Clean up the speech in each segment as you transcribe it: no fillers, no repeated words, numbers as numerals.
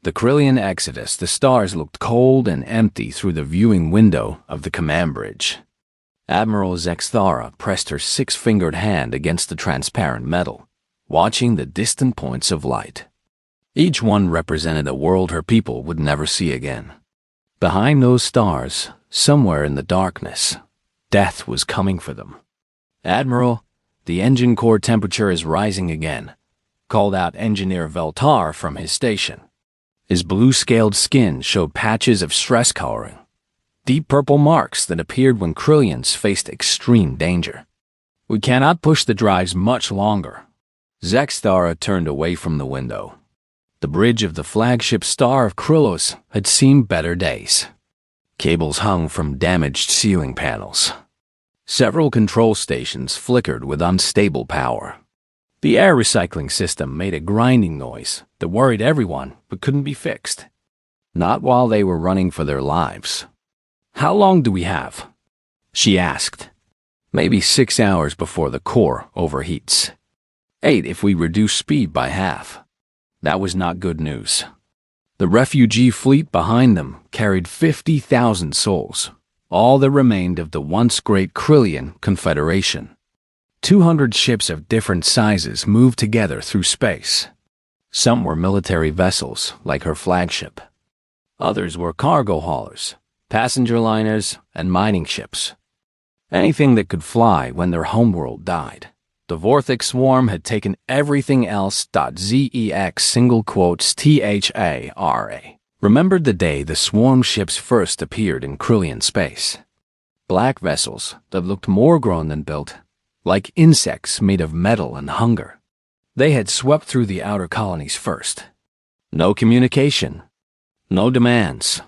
The Krillian exodus, the stars looked cold and empty through the viewing window of the command bridge. Admiral Zexthara pressed her six-fingered hand against the transparent metal, watching the distant points of light. Each one represented a world her people would never see again. Behind those stars, somewhere in the darkness, death was coming for them. "Admiral, the engine core temperature is rising again," called out Engineer Veltar from his station. His blue-scaled skin showed patches of stress coloring, deep purple marks that appeared when Krillians faced extreme danger. "We cannot push the drives much longer." Zexthara turned away from the window. The bridge of the flagship star of Krylos had seen better days. Cables hung from damaged ceiling panels. Several control stations flickered with unstable power. The air recycling system made a grinding noise that worried everyone but couldn't be fixed. Not while they were running for their lives. "How long do we have?" she asked. "Maybe 6 hours before the core overheats. 8 if we reduce speed by half." That was not good news. The refugee fleet behind them carried 50,000 souls, all that remained of the once great Krillian Confederation. 200 ships of different sizes moved together through space. Some were military vessels, like her flagship. Others were cargo haulers, passenger liners, and mining ships. Anything that could fly when their homeworld died. The Vorthic swarm had taken everything else. ZEX single quotes THARA. Remembered the day the swarm ships first appeared in Krillian space. Black vessels that looked more grown than built, like insects made of metal and hunger. They had swept through the outer colonies first. No communication, no demands,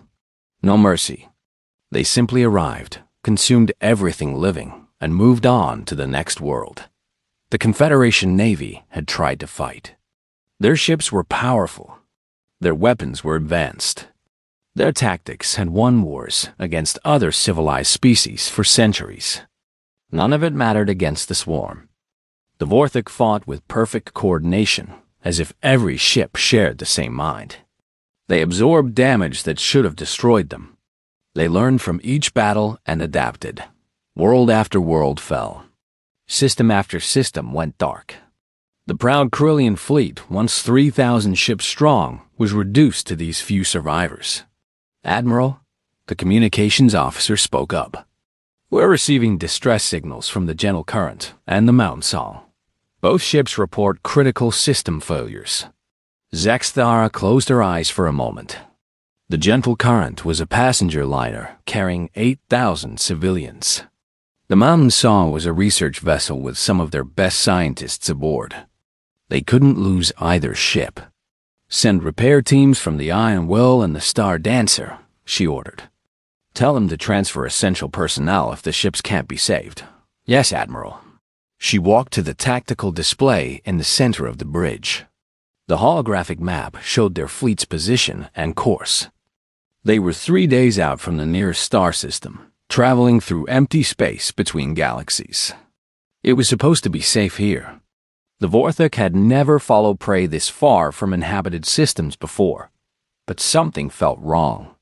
no mercy. They simply arrived, consumed everything living, and moved on to the next world. The Confederation Navy had tried to fight. Their ships were powerful. Their weapons were advanced. Their tactics had won wars against other civilized species for centuries. None of it mattered against the swarm. The Vorthic fought with perfect coordination, as if every ship shared the same mind. They absorbed damage that should have destroyed them. They learned from each battle and adapted. World after world fell. System after system went dark. The proud Krillian fleet, once 3,000 ships strong, was reduced to these few survivors. "Admiral," the communications officer spoke up. "We're receiving distress signals from the Gentle Current and the Mountain Song. Both ships report critical system failures." Zexthara closed her eyes for a moment. The Gentle Current was a passenger liner carrying 8,000 civilians. The Mountain Song was a research vessel with some of their best scientists aboard. They couldn't lose either ship. "Send repair teams from the Iron Will and the Star Dancer," she ordered. "Tell them to transfer essential personnel if the ships can't be saved." "Yes, Admiral." She walked to the tactical display in the center of the bridge. The holographic map showed their fleet's position and course. They were 3 days out from the nearest star system, traveling through empty space between galaxies. It was supposed to be safe here. The Vorthic had never followed prey this far from inhabited systems before, but something felt wrong.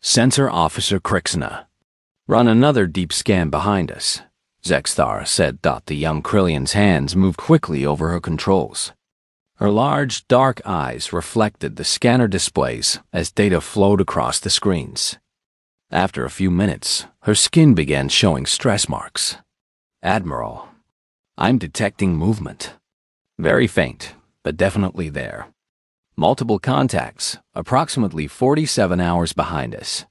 Sensor Officer Krixna. "Run another deep scan behind us," Zexthara said. The young Krillian's hands moved quickly over her controls. Her large, dark eyes reflected the scanner displays as data flowed across the screens. After a few minutes, her skin began showing stress marks. "Admiral, I'm detecting movement. Very faint, but definitely there. Multiple contacts, approximately 47 hours behind us."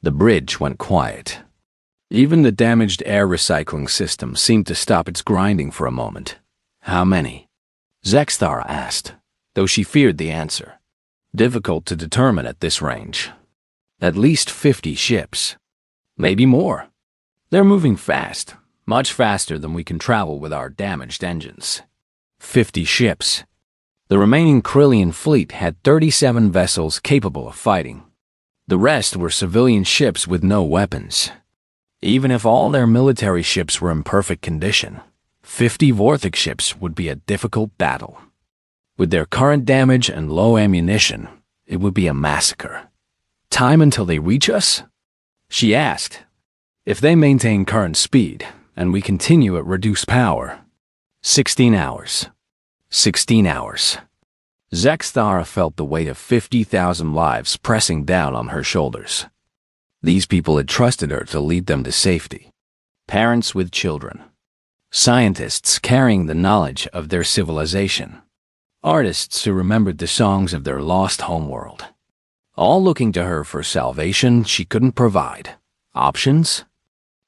The bridge went quiet. Even the damaged air recycling system seemed to stop its grinding for a moment. "How many?" Zexthara asked, though she feared the answer. Difficult to determine at this range. "At least 50 ships. Maybe more. They're moving fast, much faster than we can travel with our damaged engines." 50 ships. The remaining Krillian fleet had 37 vessels capable of fighting. The rest were civilian ships with no weapons. Even if all their military ships were in perfect condition, 50 Vorthic ships would be a difficult battle. With their current damage and low ammunition, It would be a massacre. Time until they reach us? She asked. If they maintain current speed, and we continue at reduced power. 16 hours. 16 hours. Zexthara felt the weight of 50,000 lives pressing down on her shoulders. These people had trusted her to lead them to safety. Parents with children. Scientists carrying the knowledge of their civilization. Artists who remembered the songs of their lost homeworld. All looking to her for salvation she couldn't provide. Options?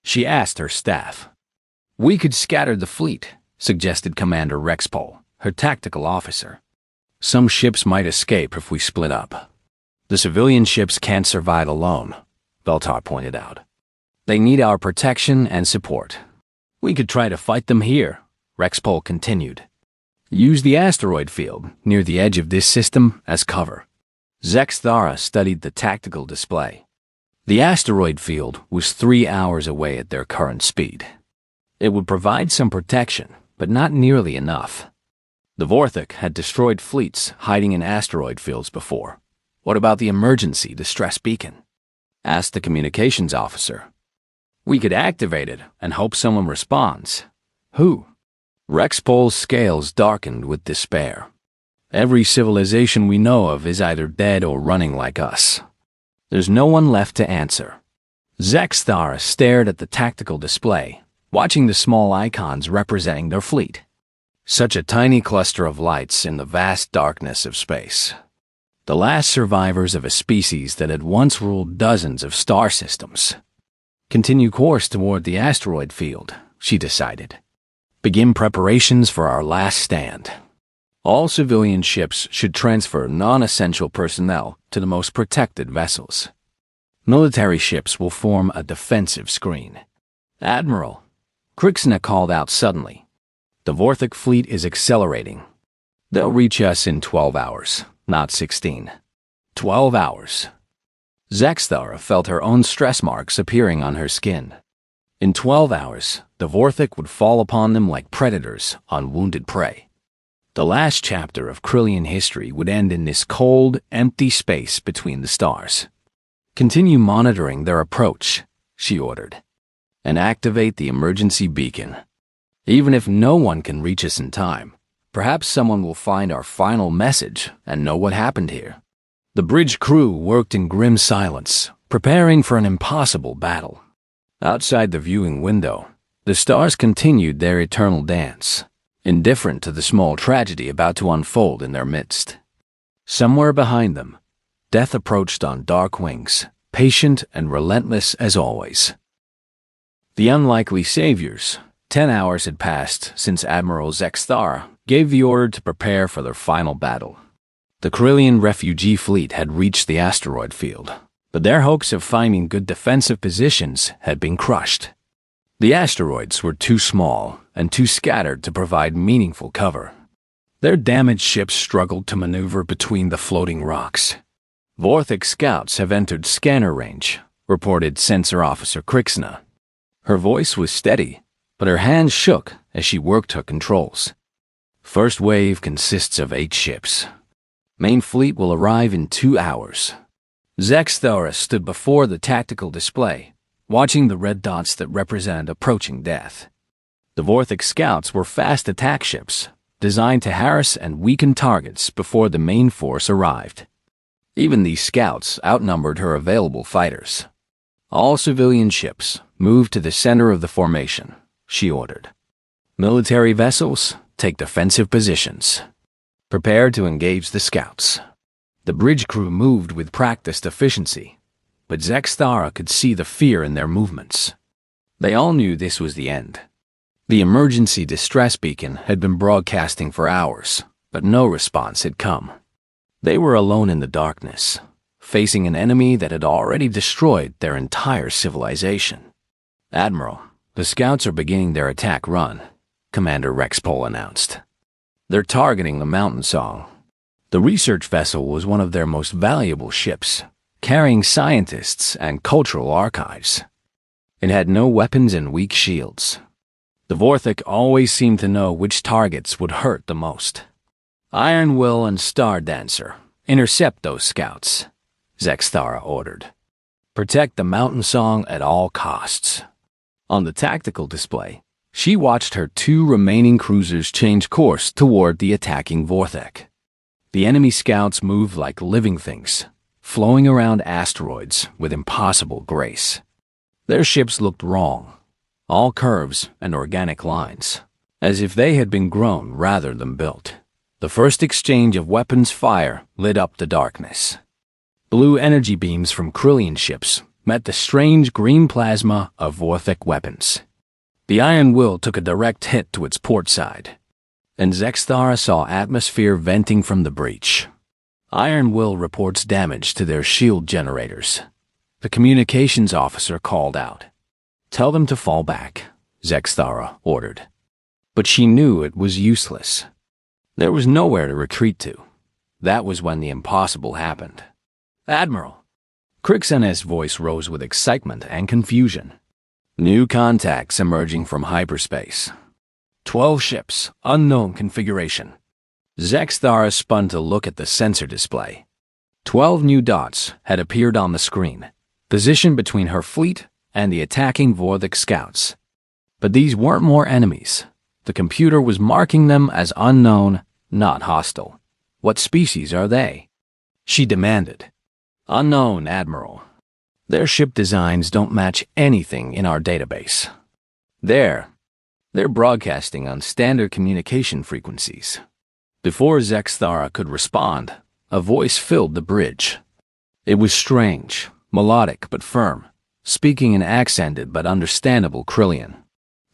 She asked her staff. We could scatter the fleet, suggested Commander Rexpol, her tactical officer. Some ships might escape if we split up. The civilian ships can't survive alone, Beltar pointed out. They need our protection and support. We could try to fight them here, Rexpol continued. Use the asteroid field near the edge of this system as cover. Zexthara studied the tactical display. The asteroid field was 3 hours away at their current speed. It would provide some protection, but not nearly enough. The Vorthok had destroyed fleets hiding in asteroid fields before. What about the emergency distress beacon? Asked the communications officer. We could activate it and hope someone responds. Who? Rexpol's scales darkened with despair. Every civilization we know of is either dead or running like us. There's no one left to answer. Zexthara stared at the tactical display, watching the small icons representing their fleet. Such a tiny cluster of lights in the vast darkness of space. The last survivors of a species that had once ruled dozens of star systems. Continue course toward the asteroid field, she decided. Begin preparations for our last stand. All civilian ships should transfer non-essential personnel to the most protected vessels. Military ships will form a defensive screen. Admiral, Krixna called out suddenly. The Vorthok fleet is accelerating. They'll reach us in 12 hours, not 16. 12 hours. Zexthara felt her own stress marks appearing on her skin. In 12 hours, the Vorthok would fall upon them like predators on wounded prey. The last chapter of Krillian history would end in this cold, empty space between the stars. Continue monitoring their approach, she ordered, and activate the emergency beacon. Even if no one can reach us in time, perhaps someone will find our final message and know what happened here. The bridge crew worked in grim silence, preparing for an impossible battle. Outside the viewing window, the stars continued their eternal dance, indifferent to the small tragedy about to unfold in their midst. Somewhere behind them, death approached on dark wings, patient and relentless as always. The unlikely saviors. 10 hours had passed since Admiral Zexthara gave the order to prepare for their final battle. The Krillian refugee fleet had reached the asteroid field, but their hopes of finding good defensive positions had been crushed. The asteroids were too small and too scattered to provide meaningful cover. Their damaged ships struggled to maneuver between the floating rocks. Vorthok scouts have entered scanner range, reported Sensor Officer Krixna. Her voice was steady, but her hands shook as she worked her controls. First wave consists of 8 ships. Main fleet will arrive in 2 hours. Zexthara stood before the tactical display, watching the red dots that represent approaching death. The Vorthok scouts were fast attack ships, designed to harass and weaken targets before the main force arrived. Even these scouts outnumbered her available fighters. All civilian ships moved to the center of the formation, she ordered. Military vessels, take defensive positions. Prepare to engage the scouts. The bridge crew moved with practiced efficiency, but Zexthara could see the fear in their movements. They all knew this was the end. The emergency distress beacon had been broadcasting for hours, but no response had come. They were alone in the darkness, facing an enemy that had already destroyed their entire civilization. Admiral, the scouts are beginning their attack run, Commander Rexpol announced. They're targeting the Mountain Song. The research vessel was one of their most valuable ships, carrying scientists and cultural archives. It had no weapons and weak shields. The Vorthok always seemed to know which targets would hurt the most. Iron Will and Star Dancer, Intercept those scouts, Zexthara ordered. Protect the Mountain Song at all costs. On the tactical display, she watched her 2 remaining cruisers change course toward the attacking Vorthek. The enemy scouts moved like living things, flowing around asteroids with impossible grace. Their ships looked wrong, all curves and organic lines, as if they had been grown rather than built. The first exchange of weapons fire lit up the darkness. Blue energy beams from Krillian ships met the strange green plasma of Vorthek weapons. The Iron Will took a direct hit to its port side, and Zexthara saw atmosphere venting from the breach. Iron Will reports damage to their shield generators. The communications officer called out. Tell them to fall back, Zexthara ordered. But she knew it was useless. There was nowhere to retreat to. That was when the impossible happened. Admiral! Crixene's voice rose with excitement and confusion. New contacts emerging from hyperspace. 12 ships, unknown configuration. Zexthara spun to look at the sensor display. 12 new dots had appeared on the screen, positioned between her fleet and the attacking Vorthek scouts. But these weren't more enemies. The computer was marking them as unknown, not hostile. What species are they? She demanded. Unknown, Admiral. Their ship designs don't match anything in our database. They're broadcasting on standard communication frequencies. Before Zexthara could respond, a voice filled the bridge. It was strange, melodic but firm, speaking in accented but understandable Krillian.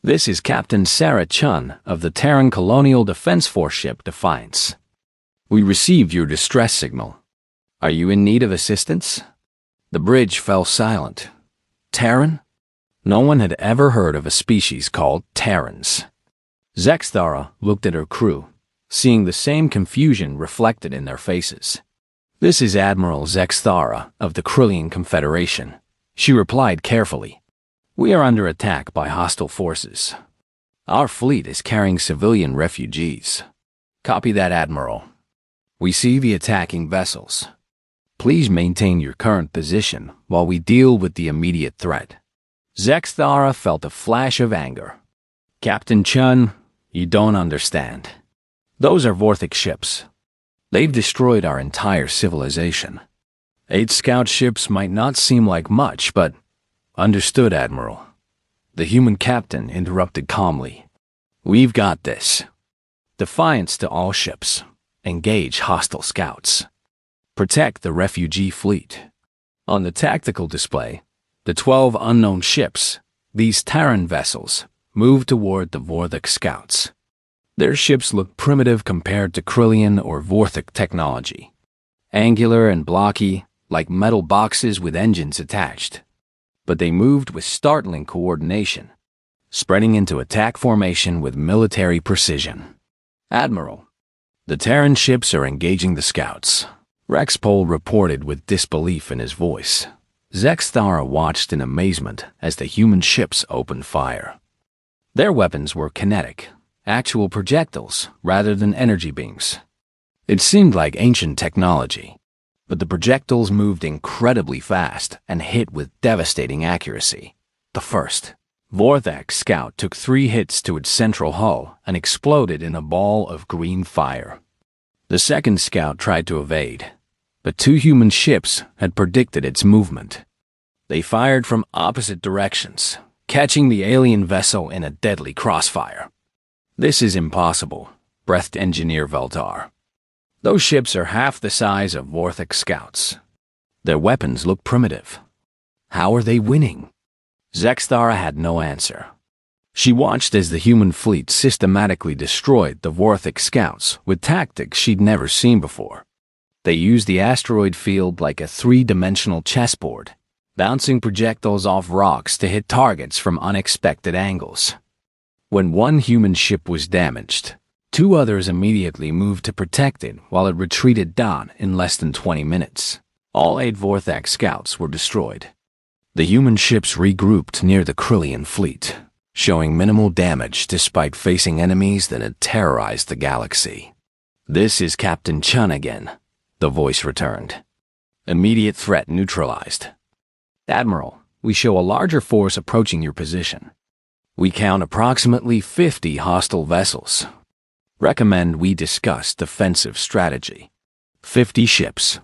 This is Captain Sarah Chun of the Terran Colonial Defense Force ship Defiance. We received your distress signal. Are you in need of assistance? The bridge fell silent. Terran? No one had ever heard of a species called Terrans. Zexthara looked at her crew, seeing the same confusion reflected in their faces. This is Admiral Zexthara of the Krillian Confederation, she replied carefully. We are under attack by hostile forces. Our fleet is carrying civilian refugees. Copy that, Admiral. We see the attacking vessels. Please maintain your current position while we deal with the immediate threat. Zexthara felt a flash of anger. Captain Chun, you don't understand. Those are Vorthek ships. They've destroyed our entire civilization. 8 scout ships might not seem like much, but... Understood, Admiral. The human captain interrupted calmly. We've got this. Defiance to all ships. Engage hostile scouts. Protect the refugee fleet. On the tactical display, the 12 unknown ships, these Terran vessels, moved toward the Vorthek scouts. Their ships looked primitive compared to Krillian or Vorthek technology. Angular and blocky, like metal boxes with engines attached. But they moved with startling coordination, spreading into attack formation with military precision. Admiral, the Terran ships are engaging the scouts. Rexpol reported with disbelief in his voice. Zexthara watched in amazement as the human ships opened fire. Their weapons were kinetic, actual projectiles rather than energy beams. It seemed like ancient technology, but the projectiles moved incredibly fast and hit with devastating accuracy. The first Vorthek scout took 3 hits to its central hull and exploded in a ball of green fire. The second scout tried to evade, but 2 human ships had predicted its movement. They fired from opposite directions, catching the alien vessel in a deadly crossfire. This is impossible, breathed Engineer Veltar. Those ships are half the size of Vorthek scouts. Their weapons look primitive. How are they winning? Zexthara had no answer. She watched as the human fleet systematically destroyed the Vorthek scouts with tactics she'd never seen before. They used the asteroid field like a 3-dimensional chessboard, bouncing projectiles off rocks to hit targets from unexpected angles. When one human ship was damaged, 2 others immediately moved to protect it while it retreated down in less than 20 minutes. All 8 Vorthek scouts were destroyed. The human ships regrouped near the Krillian fleet, showing minimal damage despite facing enemies that had terrorized the galaxy. This is Captain Chun again. the voice returned. Immediate threat neutralized. Admiral, we show a larger force approaching your position. We count approximately 50 hostile vessels. Recommend we discuss defensive strategy. 50 ships.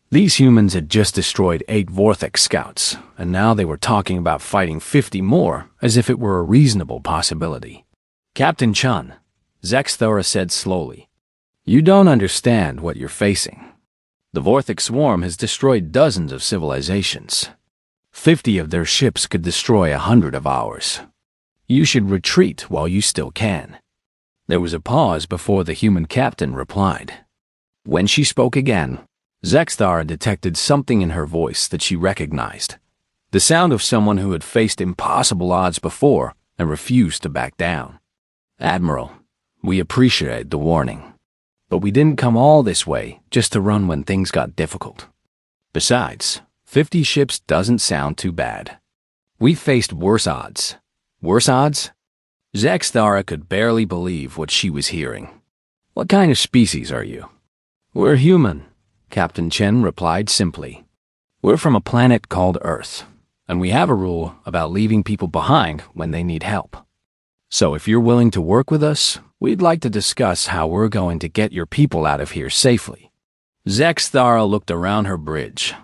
These humans had just destroyed 8 Vortex scouts, and now they were talking about fighting 50 more as if it were a reasonable possibility. Captain Chun, Zexthora said slowly, you don't understand what you're facing. The Vortex swarm has destroyed dozens of civilizations. 50 of their ships could destroy 100 of ours. You should retreat while you still can. There was a pause before the human captain replied. When she spoke again, Zexthara detected something in her voice that she recognized. The sound of someone who had faced impossible odds before and refused to back down. Admiral, we appreciate the warning, but we didn't come all this way just to run when things got difficult. Besides, 50 ships doesn't sound too bad. We faced worse odds. Worse odds? Zexthara could barely believe what she was hearing. What kind of species are you? We're human, Captain Chen replied simply. We're from a planet called Earth, and we have a rule about leaving people behind when they need help. So if you're willing to work with us, we'd like to discuss how we're going to get your people out of here safely. Zexthara looked around her bridge.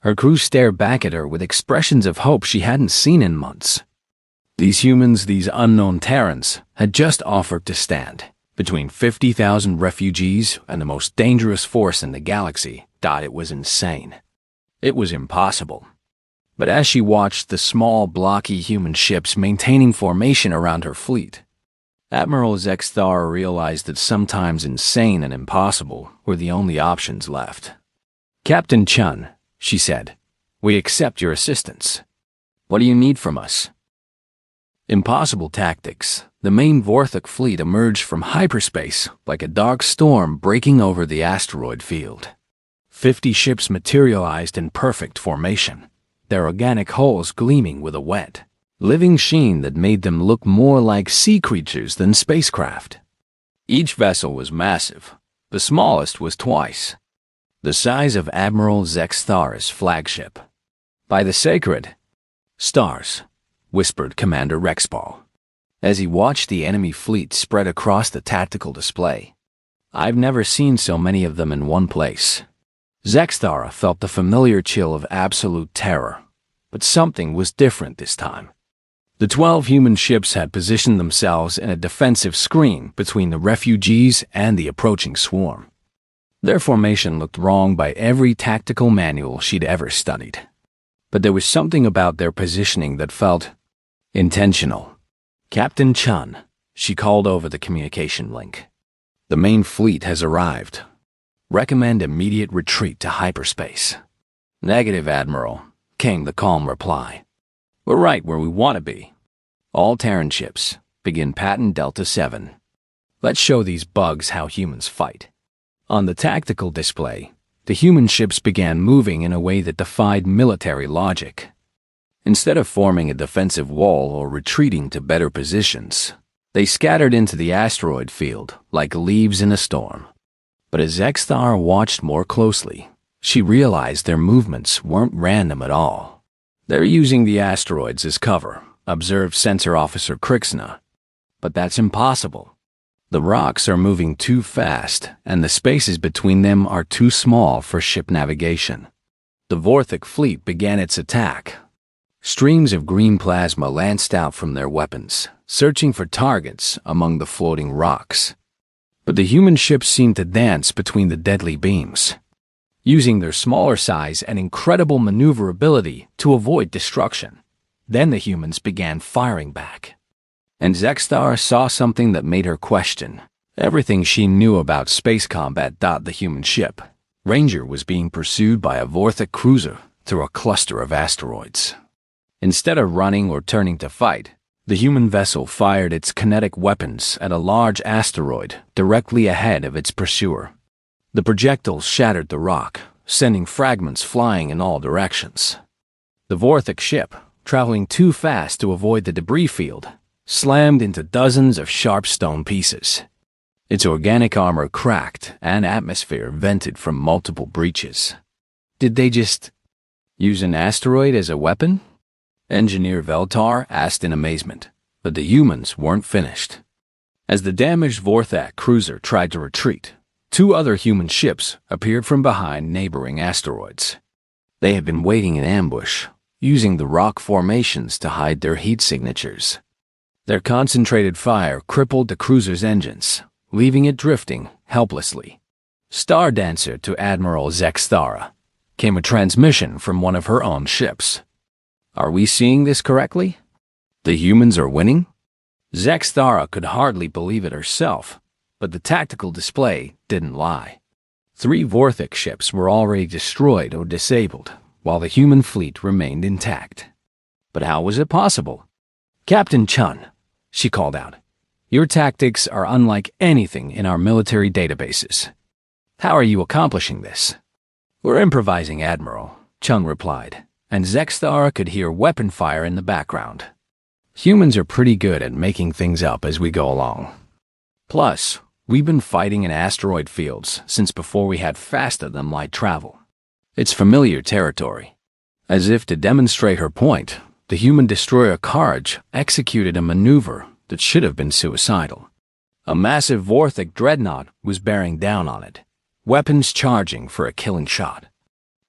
Her crew stared back at her with expressions of hope she hadn't seen in months. These humans, these unknown Terrans, had just offered to stand between 50,000 refugees and the most dangerous force in the galaxy. It was insane. It was impossible. But as she watched the small, blocky human ships maintaining formation around her fleet, Admiral Zexthara realized that sometimes insane and impossible were the only options left. Captain Chun, she said, we accept your assistance. What do you need from us? Impossible tactics. The main Vorthok fleet emerged from hyperspace like a dark storm breaking over the asteroid field. 50 ships materialized in perfect formation, their organic hulls gleaming with a wet, living sheen that made them look more like sea creatures than spacecraft. Each vessel was massive. The smallest was twice the size of Admiral Zexthara's flagship. By the sacred stars, whispered Commander Rexball, as he watched the enemy fleet spread across the tactical display. I've never seen so many of them in one place. Zexthara felt the familiar chill of absolute terror, but something was different this time. The 12 human ships had positioned themselves in a defensive screen between the refugees and the approaching swarm. Their formation looked wrong by every tactical manual she'd ever studied. But there was something about their positioning that felt intentional. Captain Chun, she called over the communication link. The main fleet has arrived. Recommend immediate retreat to hyperspace. Negative, Admiral, came the calm reply. We're right where we want to be. All Terran ships, begin Patent Delta 7. Let's show these bugs how humans fight. On the tactical display, the human ships began moving in a way that defied military logic. Instead of forming a defensive wall or retreating to better positions, they scattered into the asteroid field like leaves in a storm. But as Zexthara watched more closely, she realized their movements weren't random at all. They're using the asteroids as cover, observed Sensor Officer Krixna. But that's impossible. The rocks are moving too fast, and the spaces between them are too small for ship navigation. The Vorthok fleet began its attack. Streams of green plasma lanced out from their weapons, searching for targets among the floating rocks. But the human ships seemed to dance between the deadly beams, using their smaller size and incredible maneuverability to avoid destruction. Then the humans began firing back. And Zexthara saw something that made her question everything she knew about space combat. The human ship, Ranger, was being pursued by a Vorthok cruiser through a cluster of asteroids. Instead of running or turning to fight, the human vessel fired its kinetic weapons at a large asteroid directly ahead of its pursuer. The projectiles shattered the rock, sending fragments flying in all directions. The Vorthok ship, traveling too fast to avoid the debris field, slammed into dozens of sharp stone pieces. Its organic armor cracked and atmosphere vented from multiple breaches. Did they just use an asteroid as a weapon? Engineer Veltar asked in amazement, but the humans weren't finished. As the damaged Vorthak cruiser tried to retreat, two other human ships appeared from behind neighboring asteroids. They had been waiting in ambush, using the rock formations to hide their heat signatures. Their concentrated fire crippled the cruiser's engines, leaving it drifting helplessly. Star Dancer to Admiral Zexthara came a transmission from one of her own ships. Are we seeing this correctly? The humans are winning? Zexthara could hardly believe it herself, but the tactical display didn't lie. 3 Vorthak ships were already destroyed or disabled, while the human fleet remained intact. But how was it possible? Captain Chun, she called out, your tactics are unlike anything in our military databases. How are you accomplishing this? We're improvising, Admiral, Chun replied, and Zexthara could hear weapon fire in the background. Humans are pretty good at making things up as we go along. Plus, we've been fighting in asteroid fields since before we had faster-than-light travel. It's familiar territory. As if to demonstrate her point, the human destroyer Karj executed a maneuver that should have been suicidal. A massive Vorthak dreadnought was bearing down on it, weapons charging for a killing shot.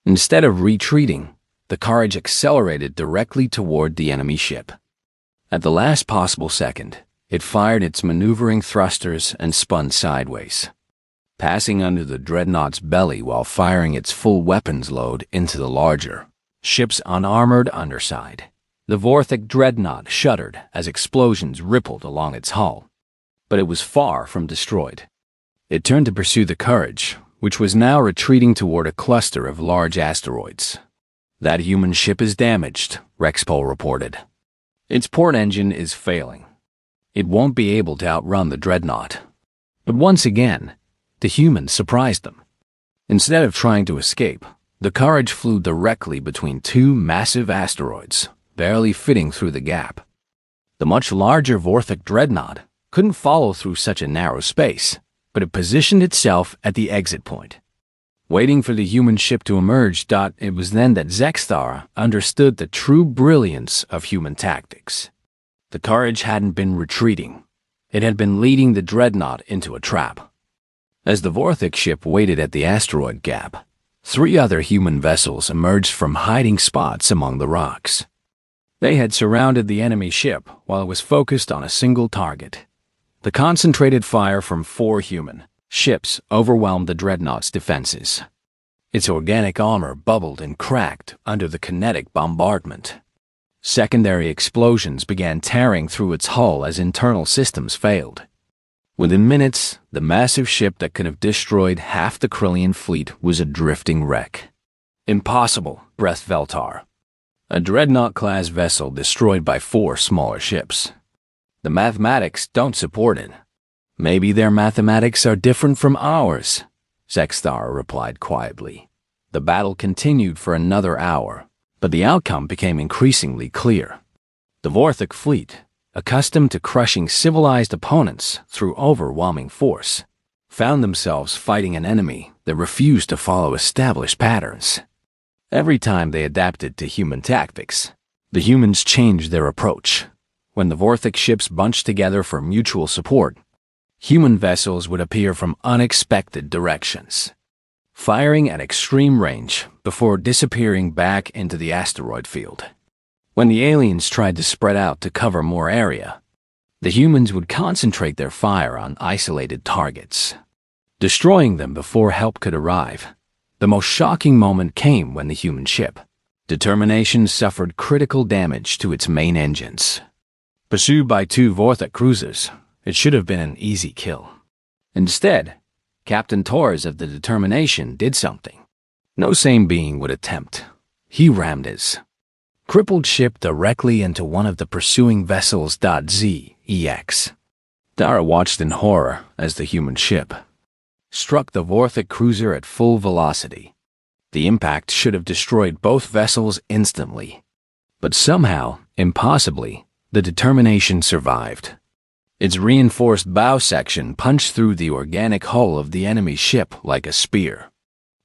Instead of retreating, the Karj accelerated directly toward the enemy ship. At the last possible second, it fired its maneuvering thrusters and spun sideways, passing under the dreadnought's belly while firing its full weapons load into the larger ship's unarmored underside. The Vorthak dreadnought shuddered as explosions rippled along its hull, but it was far from destroyed. It turned to pursue the Courage, which was now retreating toward a cluster of large asteroids. That human ship is damaged, Rexpol reported. Its port engine is failing. It won't be able to outrun the dreadnought. But once again, the humans surprised them. Instead of trying to escape, the Courage flew directly between 2 massive asteroids, barely fitting through the gap. The much larger Vorthak dreadnought couldn't follow through such a narrow space, but it positioned itself at the exit point. Waiting for the human ship to emerge, it was then that Zexthara understood the true brilliance of human tactics. The Courage hadn't been retreating. It had been leading the dreadnought into a trap. As the Vorthak ship waited at the asteroid gap, 3 other human vessels emerged from hiding spots among the rocks. They had surrounded the enemy ship while it was focused on a single target. The concentrated fire from 4 human ships overwhelmed the dreadnought's defenses. Its organic armor bubbled and cracked under the kinetic bombardment. Secondary explosions began tearing through its hull as internal systems failed. Within minutes, the massive ship that could have destroyed half the Krillian fleet was a drifting wreck. Impossible, breathed Veltar. A dreadnought-class vessel destroyed by 4 smaller ships. The mathematics don't support it. Maybe their mathematics are different from ours, Zexthara replied quietly. The battle continued for another hour, but the outcome became increasingly clear. The Vorthak fleet, accustomed to crushing civilized opponents through overwhelming force, found themselves fighting an enemy that refused to follow established patterns. Every time they adapted to human tactics, the humans changed their approach. When the Vorthak ships bunched together for mutual support, human vessels would appear from unexpected directions, firing at extreme range before disappearing back into the asteroid field. When the aliens tried to spread out to cover more area, the humans would concentrate their fire on isolated targets, destroying them before help could arrive. The most shocking moment came when the human ship, Determination, suffered critical damage to its main engines. Pursued by 2 Vorthak cruisers, it should have been an easy kill. Instead, Captain Torres of the Determination did something no sane being would attempt. He rammed his crippled ship directly into one of the pursuing vessels. ZEX. Dara watched in horror as the human ship struck the Vorthak cruiser at full velocity. The impact should have destroyed both vessels instantly. But somehow, impossibly, the Determination survived. Its reinforced bow section punched through the organic hull of the enemy ship like a spear.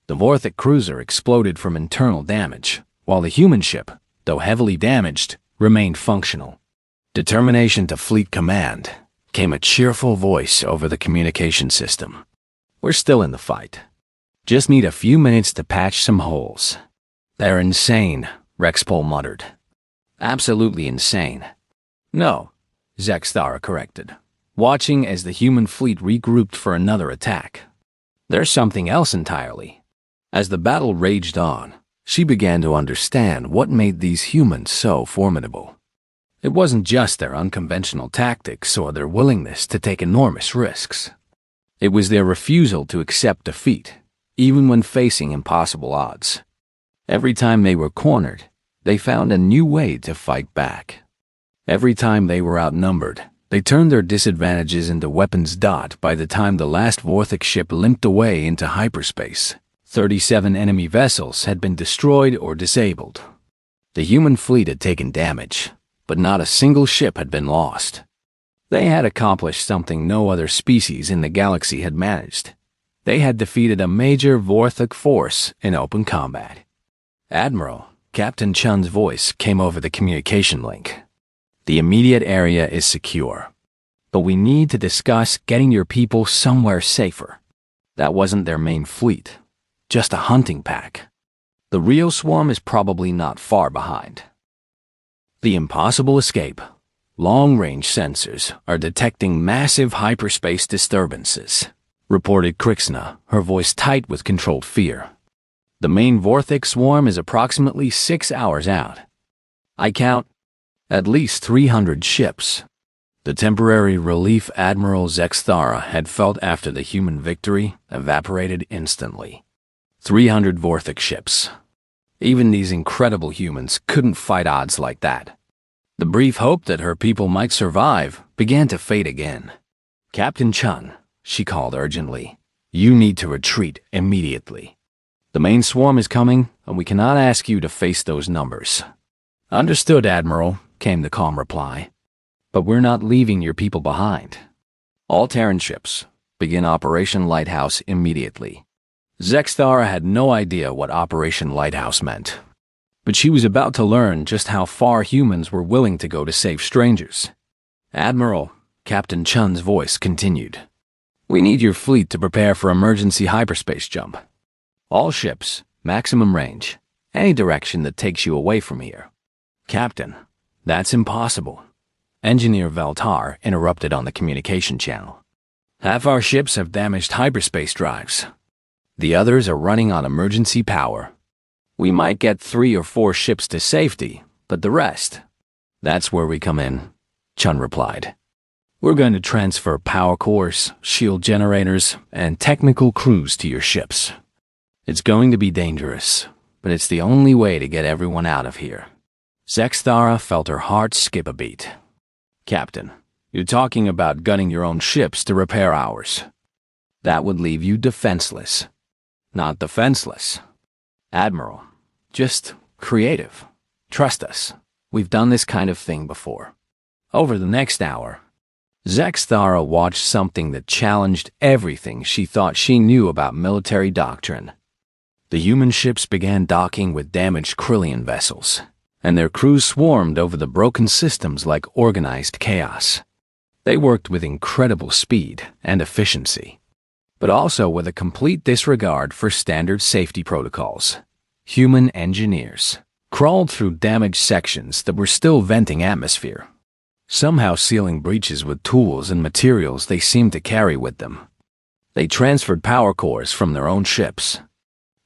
The Vorthic cruiser exploded from internal damage, while the human ship, though heavily damaged, remained functional. Determination to fleet command came a cheerful voice over the communication system. We're still in the fight. Just need a few minutes to patch some holes. They're insane, Rexpol muttered. Absolutely insane. No, Zexthara corrected, watching as the human fleet regrouped for another attack. There's something else entirely. As the battle raged on, she began to understand what made these humans so formidable. It wasn't just their unconventional tactics or their willingness to take enormous risks. It was their refusal to accept defeat, even when facing impossible odds. Every time they were cornered, they found a new way to fight back. Every time they were outnumbered, they turned their disadvantages into weapons. By the time the last Vorthic ship limped away into hyperspace, 37 enemy vessels had been destroyed or disabled. The human fleet had taken damage, but not a single ship had been lost. They had accomplished something no other species in the galaxy had managed. They had defeated a major Vorthic force in open combat. Admiral, Captain Chun's voice came over the communication link. The immediate area is secure, but we need to discuss getting your people somewhere safer. That wasn't their main fleet, just a hunting pack. The real swarm is probably not far behind. The impossible escape. Long-range sensors are detecting massive hyperspace disturbances, reported Krixna, her voice tight with controlled fear. The main Vorthic swarm is approximately 6 hours out. I count at least 300 ships. The temporary relief Admiral Zexthara had felt after the human victory evaporated instantly. 300 Vorthic ships. Even these incredible humans couldn't fight odds like that. The brief hope that her people might survive began to fade again. Captain Chun, she called urgently, you need to retreat immediately. The main swarm is coming, and we cannot ask you to face those numbers. Understood, Admiral, came the calm reply. But we're not leaving your people behind. All Terran ships, begin Operation Lighthouse immediately. Zexthara had no idea what Operation Lighthouse meant, but she was about to learn just how far humans were willing to go to save strangers. Admiral, Captain Chun's voice continued. We need your fleet to prepare for emergency hyperspace jump. All ships, maximum range, any direction that takes you away from here. Captain, that's impossible. Engineer Veltar interrupted on the communication channel. Half our ships have damaged hyperspace drives. The others are running on emergency power. We might get 3 or 4 ships to safety, but the rest, that's where we come in, Chun replied. We're going to transfer power cores, shield generators, and technical crews to your ships. It's going to be dangerous, but it's the only way to get everyone out of here. Zexthara felt her heart skip a beat. Captain, you're talking about gunning your own ships to repair ours. That would leave you defenseless. Not defenseless. Admiral, just creative. Trust us. We've done this kind of thing before. Over the next hour, Zexthara watched something that challenged everything she thought she knew about military doctrine. The human ships began docking with damaged Krillian vessels, and their crews swarmed over the broken systems like organized chaos. They worked with incredible speed and efficiency, but also with a complete disregard for standard safety protocols. Human engineers crawled through damaged sections that were still venting atmosphere, somehow sealing breaches with tools and materials they seemed to carry with them. They transferred power cores from their own ships,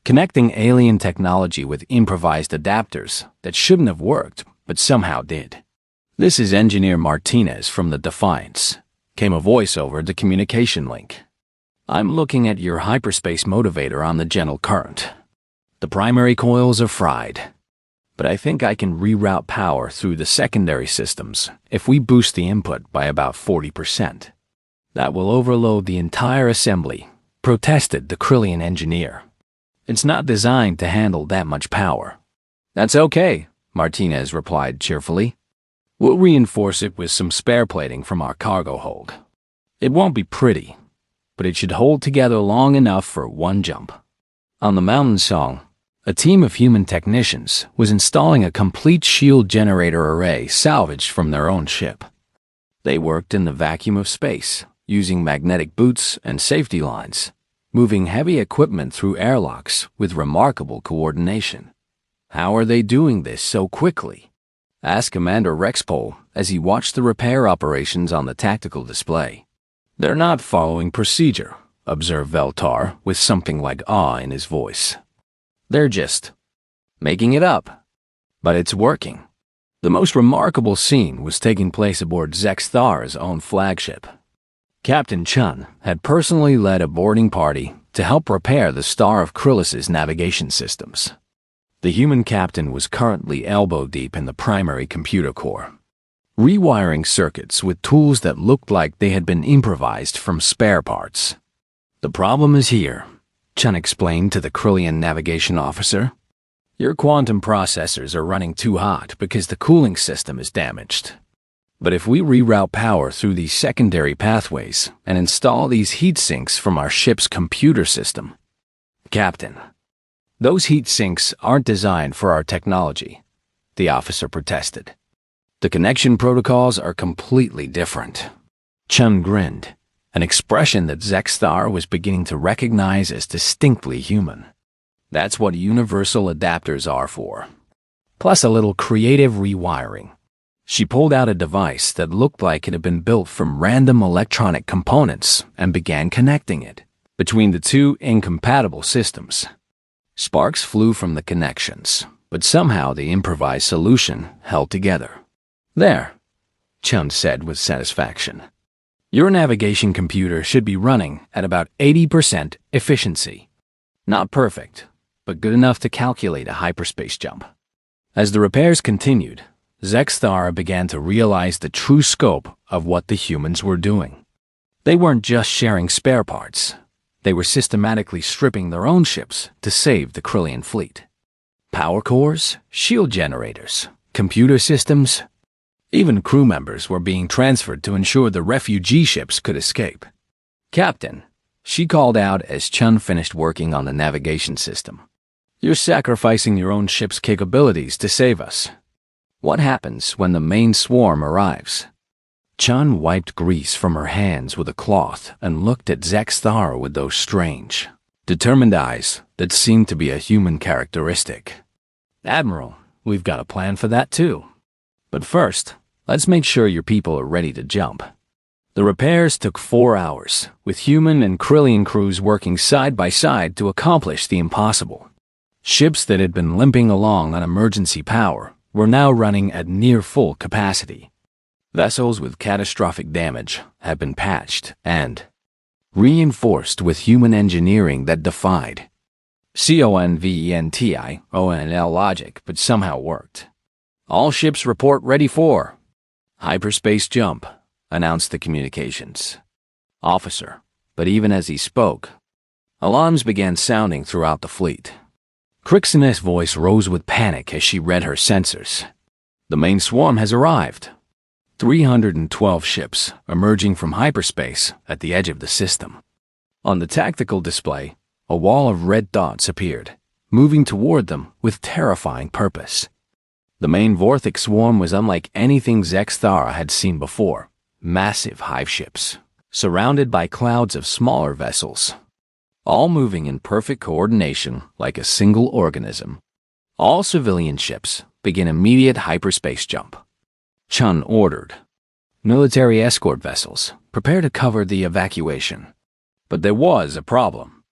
connecting alien technology with improvised adapters that shouldn't have worked, but somehow did. This is Engineer Martinez from the Defiance, came a voice over the communication link. I'm looking at your hyperspace motivator on the gentle current. The primary coils are fried, but I think I can reroute power through the secondary systems if we boost the input by about 40%. That will overload the entire assembly, protested the Krillian engineer. It's not designed to handle that much power. That's okay, Martinez replied cheerfully. We'll reinforce it with some spare plating from our cargo hold. It won't be pretty, but it should hold together long enough for one jump. On the mountain song, a team of human technicians was installing a complete shield generator array salvaged from their own ship. They worked in the vacuum of space, using magnetic boots and safety lines, moving heavy equipment through airlocks with remarkable coordination. How are they doing this so quickly? Asked Commander Rexpol as he watched the repair operations on the tactical display. They're not following procedure, observed Veltar with something like awe in his voice. They're just making it up. But it's working. The most remarkable scene was taking place aboard Zexthara's own flagship. Captain Chun had personally led a boarding party to help repair the Star of Krillis' navigation systems. The human captain was currently elbow-deep in the primary computer core, rewiring circuits with tools that looked like they had been improvised from spare parts. The problem is here, Chun explained to the Krillian navigation officer. Your quantum processors are running too hot because the cooling system is damaged. But if we reroute power through these secondary pathways and install these heat sinks from our ship's computer system... Captain, those heat sinks aren't designed for our technology, the officer protested. The connection protocols are completely different. Chun grinned, an expression that Zexthar was beginning to recognize as distinctly human. That's what universal adapters are for. Plus a little creative rewiring. She pulled out a device that looked like it had been built from random electronic components and began connecting it between the two incompatible systems. Sparks flew from the connections, but somehow the improvised solution held together. There, Chun said with satisfaction. Your navigation computer should be running at about 80% efficiency. Not perfect, but good enough to calculate a hyperspace jump. As the repairs continued, Zexthara began to realize the true scope of what the humans were doing. They weren't just sharing spare parts. They were systematically stripping their own ships to save the Krillian fleet. Power cores, shield generators, computer systems, even crew members were being transferred to ensure the refugee ships could escape. Captain, she called out as Chun finished working on the navigation system. You're sacrificing your own ship's capabilities to save us. What happens when the main swarm arrives? Chun wiped grease from her hands with a cloth and looked at Zexthara with those strange, determined eyes that seemed to be a human characteristic. Admiral, we've got a plan for that too. But first, let's make sure your people are ready to jump. The repairs took 4 hours, with human and Krillian crews working side by side to accomplish the impossible. Ships that had been limping along on emergency power were now running at near full capacity. Vessels with catastrophic damage had been patched and reinforced with human engineering that defied CONVENTIONL logic, but somehow worked. All ships report ready for hyperspace jump, announced the communications officer. But even as he spoke, alarms began sounding throughout the fleet. Crixin's voice rose with panic as she read her sensors. The main swarm has arrived. 312 ships emerging from hyperspace at the edge of the system. On the tactical display, a wall of red dots appeared, moving toward them with terrifying purpose. The main Vorthic swarm was unlike anything Zexthara had seen before. Massive hive ships, surrounded by clouds of smaller vessels, all moving in perfect coordination like a single organism. All civilian ships begin immediate hyperspace jump. Chun ordered. Military escort vessels, prepare to cover the evacuation. But there was a problem.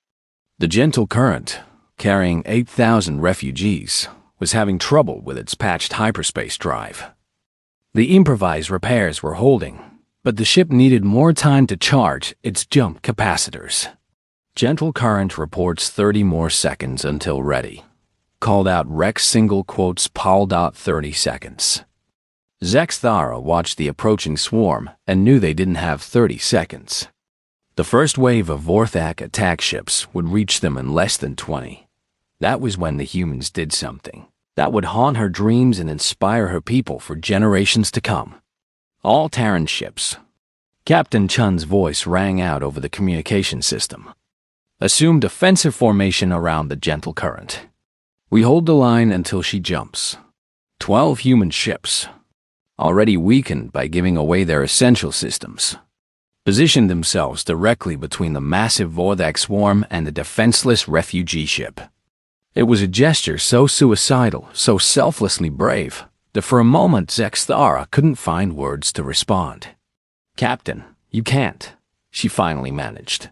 The gentle current, carrying 8,000 refugees, was having trouble with its patched hyperspace drive. The improvised repairs were holding, but the ship needed more time to charge its jump capacitors. Gentle current reports 30 more seconds until ready. Called out Rex single quotes Paul.30 seconds. Zexthara watched the approaching swarm and knew they didn't have 30 seconds. The first wave of Vorthak attack ships would reach them in less than 20. That was when the humans did something that would haunt her dreams and inspire her people for generations to come. All Terran ships. Captain Chun's voice rang out over the communication system. Assume defensive formation around the gentle current. We hold the line until she jumps. 12 human ships, already weakened by giving away their essential systems, positioned themselves directly between the massive Vortex swarm and the defenseless refugee ship. It was a gesture so suicidal, so selflessly brave, that for a moment Zexthara couldn't find words to respond. "Captain, you can't," she finally managed.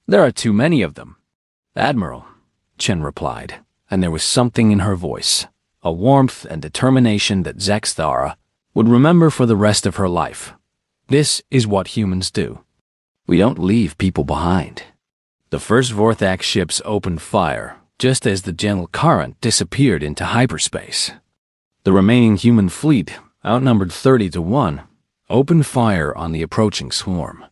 "There are too many of them." "Admiral," Chen replied, and there was something in her voice, a warmth and determination that Zexthara would remember for the rest of her life. "This is what humans do. We don't leave people behind." The first Vortex ships opened fire just as the gentle current disappeared into hyperspace. The remaining human fleet, outnumbered 30-1, opened fire on the approaching swarm.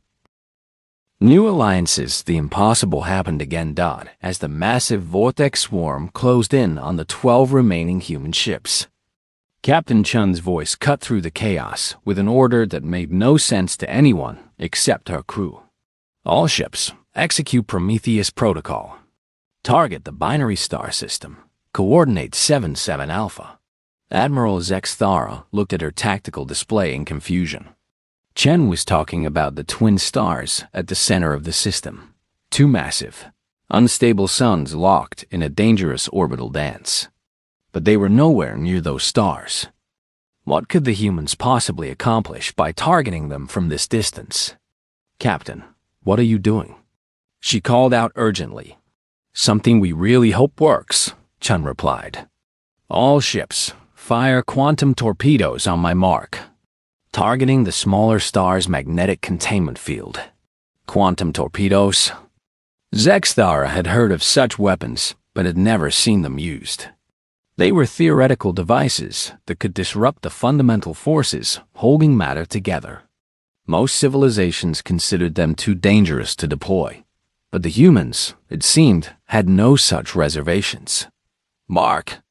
New alliances, the impossible happened again. As the massive Vortex swarm closed in on the 12 remaining human ships. Captain Chun's voice cut through the chaos with an order that made no sense to anyone except her crew. "All ships, execute Prometheus Protocol. Target the binary star system. Coordinate 77 Alpha." Admiral Zexthara looked at her tactical display in confusion. Chen was talking about the twin stars at the center of the system. Two massive, unstable suns locked in a dangerous orbital dance. But they were nowhere near those stars. What could the humans possibly accomplish by targeting them from this distance? "Captain, what are you doing?" she called out urgently. "Something we really hope works," Chen replied. "All ships, fire quantum torpedoes on my mark. Targeting the smaller star's magnetic containment field." Quantum torpedoes? Zexthara had heard of such weapons, but had never seen them used. They were theoretical devices that could disrupt the fundamental forces holding matter together. Most civilizations considered them too dangerous to deploy, but the humans, it seemed, had no such reservations. "Mark!"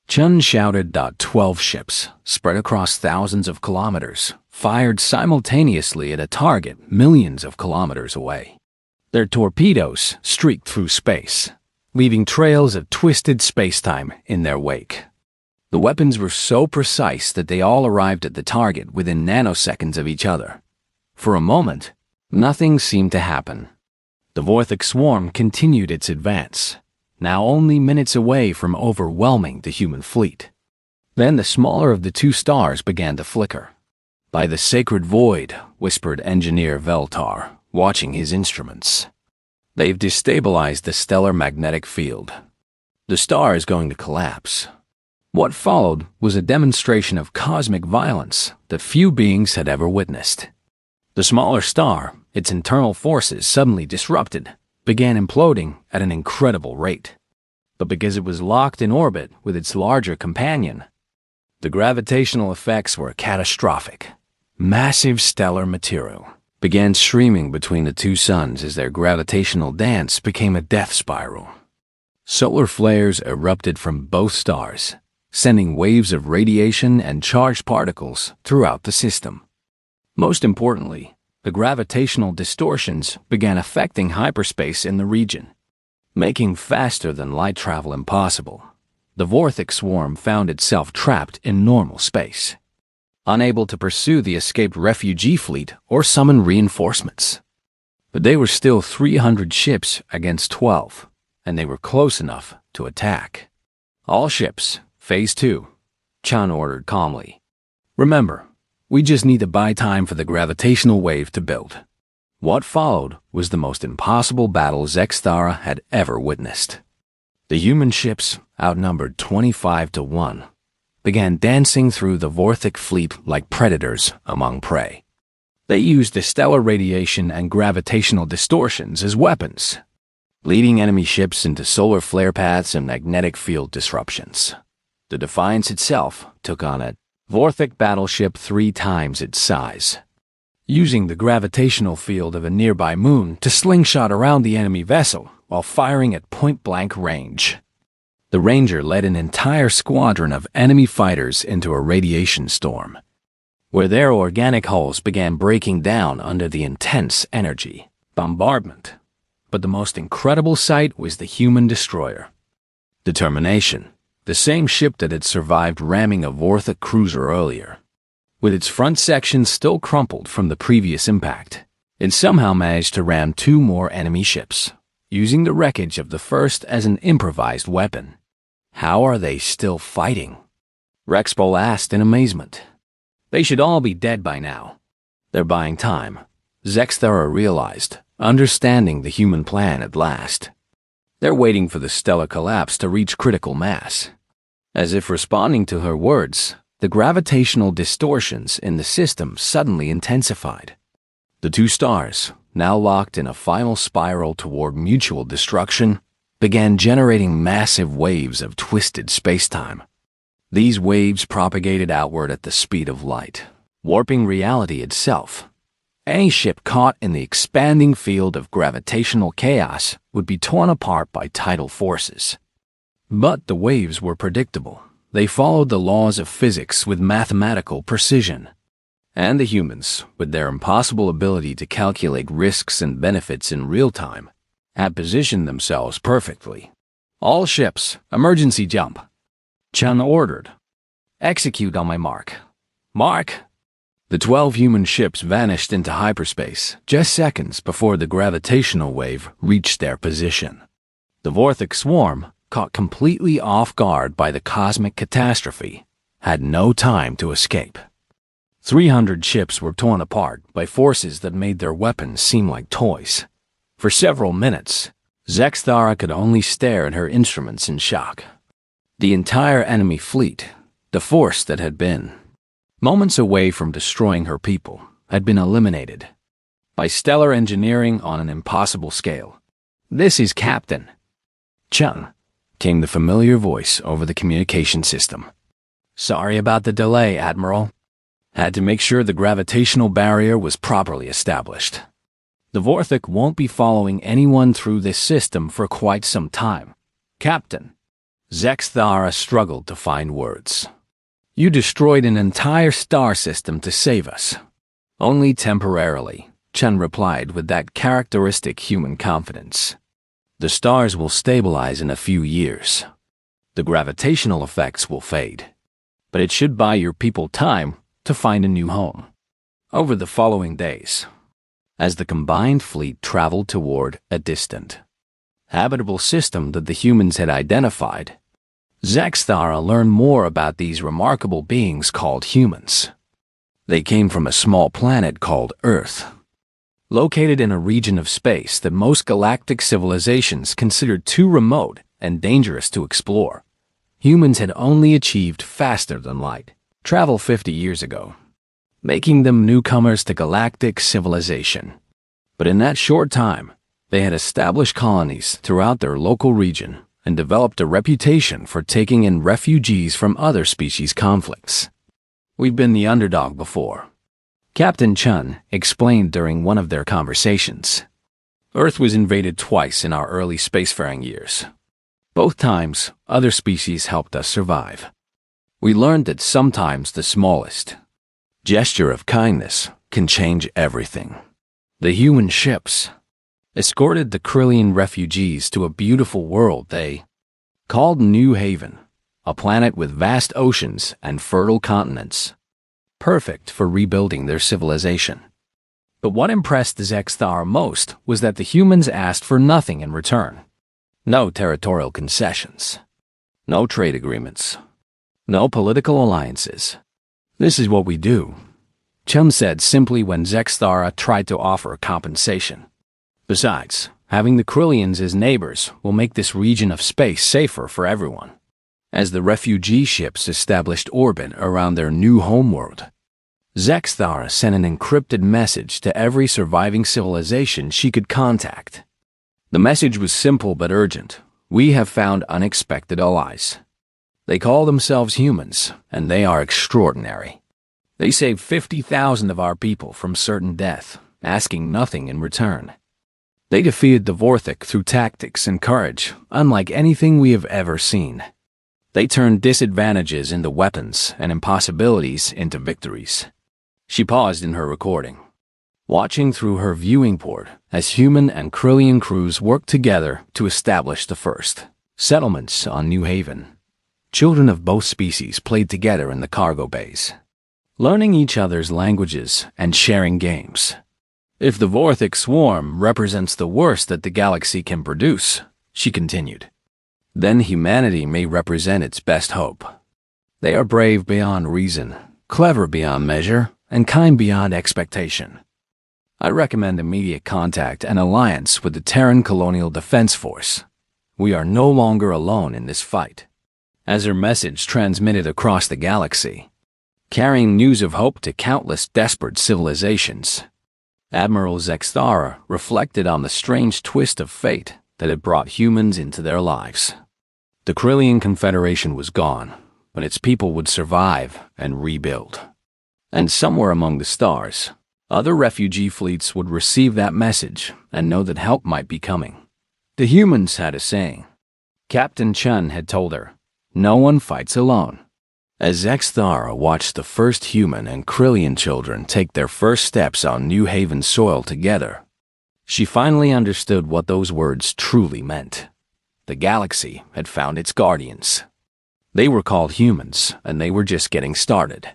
Chun shouted. 12 ships, spread across thousands of kilometers, fired simultaneously at a target millions of kilometers away. Their torpedoes streaked through space, leaving trails of twisted spacetime in their wake. The weapons were so precise that they all arrived at the target within nanoseconds of each other. For a moment, nothing seemed to happen. The Vortex swarm continued its advance, now only minutes away from overwhelming the human fleet. Then the smaller of the two stars began to flicker. "By the sacred void," whispered Engineer Veltar, watching his instruments. "They've destabilized the stellar magnetic field. The star is going to collapse." What followed was a demonstration of cosmic violence that few beings had ever witnessed. The smaller star, its internal forces suddenly disrupted, began imploding at an incredible rate. But because it was locked in orbit with its larger companion, the gravitational effects were catastrophic. Massive stellar material began streaming between the two suns as their gravitational dance became a death spiral. Solar flares erupted from both stars, sending waves of radiation and charged particles throughout the system. Most importantly, the gravitational distortions began affecting hyperspace in the region, making faster-than-light travel impossible. The Vortex swarm found itself trapped in normal space, unable to pursue the escaped refugee fleet or summon reinforcements. But they were still 300 ships against 12, and they were close enough to attack. "All ships, Phase 2, Chan ordered calmly. "Remember, we just need to buy time for the gravitational wave to build." What followed was the most impossible battle Zexthara had ever witnessed. The human ships, outnumbered 25-1, began dancing through the Vortex fleet like predators among prey. They used the stellar radiation and gravitational distortions as weapons, leading enemy ships into solar flare paths and magnetic field disruptions. The Defiance itself took on a Vortex battleship 3 times its size, using the gravitational field of a nearby moon to slingshot around the enemy vessel while firing at point-blank range. The Ranger led an entire squadron of enemy fighters into a radiation storm, where their organic hulls began breaking down under the intense energy bombardment. But the most incredible sight was the human destroyer, Determination, the same ship that had survived ramming a Vorthic cruiser earlier. With its front section still crumpled from the previous impact, it somehow managed to ram 2 more enemy ships, using the wreckage of the first as an improvised weapon. How are they still fighting? Rexpol asked in amazement. They should all be dead by now. They're buying time, Zexthara realized, understanding the human plan at last. They're waiting for the stellar collapse to reach critical mass. As if responding to her words, the gravitational distortions in the system suddenly intensified. The 2 stars, now locked in a final spiral toward mutual destruction, began generating massive waves of twisted spacetime. These waves propagated outward at the speed of light, warping reality itself. Any ship caught in the expanding field of gravitational chaos would be torn apart by tidal forces. But the waves were predictable. They followed the laws of physics with mathematical precision. And the humans, with their impossible ability to calculate risks and benefits in real time, had positioned themselves perfectly. All ships, emergency jump. Chun ordered. Execute on my mark. Mark! The 12 human ships vanished into hyperspace just seconds before the gravitational wave reached their position. The Vorthic swarm, caught completely off guard by the cosmic catastrophe, had no time to escape. 300 ships were torn apart by forces that made their weapons seem like toys. For several minutes, Zexthara could only stare at her instruments in shock. The entire enemy fleet, the force that had been moments away from destroying her people, had been eliminated by stellar engineering on an impossible scale. "This is Captain Chun," came the familiar voice over the communication system. "Sorry about the delay, Admiral. Had to make sure the gravitational barrier was properly established. The Vorthic won't be following anyone through this system for quite some time. Captain." Zexthara struggled to find words. "You destroyed an entire star system to save us." "Only temporarily," Chun replied with that characteristic human confidence. "The stars will stabilize in a few years. The gravitational effects will fade. But it should buy your people time to find a new home." Over the following days, as the combined fleet traveled toward a distant, habitable system that the humans had identified, Zexthara learned more about these remarkable beings called humans. They came from a small planet called Earth, located in a region of space that most galactic civilizations considered too remote and dangerous to explore. Humans had only achieved faster than light travel 50 years ago, making them newcomers to galactic civilization. But in that short time, they had established colonies throughout their local region and developed a reputation for taking in refugees from other species conflicts. "We've been the underdog before," Captain Chun explained during one of their conversations. "Earth was invaded twice in our early spacefaring years. Both times, other species helped us survive. We learned that sometimes the smallest gesture of kindness can change everything." The human ships escorted the Krillian refugees to a beautiful world they called New Haven, a planet with vast oceans and fertile continents, perfect for rebuilding their civilization. But what impressed Zexthara most was that the humans asked for nothing in return. No territorial concessions, no trade agreements, no political alliances. "This is what we do," Chun said simply when Zexthara tried to offer compensation. "Besides, having the Krillians as neighbors will make this region of space safer for everyone." As the refugee ships established orbit around their new homeworld, Zexthara sent an encrypted message to every surviving civilization she could contact. The message was simple but urgent. "We have found unexpected allies. They call themselves humans, and they are extraordinary. They saved 50,000 of our people from certain death, asking nothing in return. They defeated the Vorthik through tactics and courage, unlike anything we have ever seen. They turned disadvantages into weapons and impossibilities into victories. She paused in her recording, watching through her viewing port as human and Krillian crews worked together to establish the first settlements on New Haven. Children of both species played together in the cargo bays, learning each other's languages and sharing games. If the Vorthik swarm represents the worst that the galaxy can produce, she continued, then humanity may represent its best hope. They are brave beyond reason, clever beyond measure, and kind beyond expectation. I recommend immediate contact and alliance with the Terran Colonial Defense Force. We are no longer alone in this fight. As her message transmitted across the galaxy, carrying news of hope to countless desperate civilizations, Admiral Zexthara reflected on the strange twist of fate that had brought humans into their lives. The Krillian Confederation was gone, but its people would survive and rebuild. And somewhere among the stars, other refugee fleets would receive that message and know that help might be coming. The humans had a saying. Captain Chun had told her, "No one fights alone." As Zexthara watched the first human and Krillian children take their first steps on New Haven soil together, she finally understood what those words truly meant. The galaxy had found its guardians. They were called humans, and they were just getting started.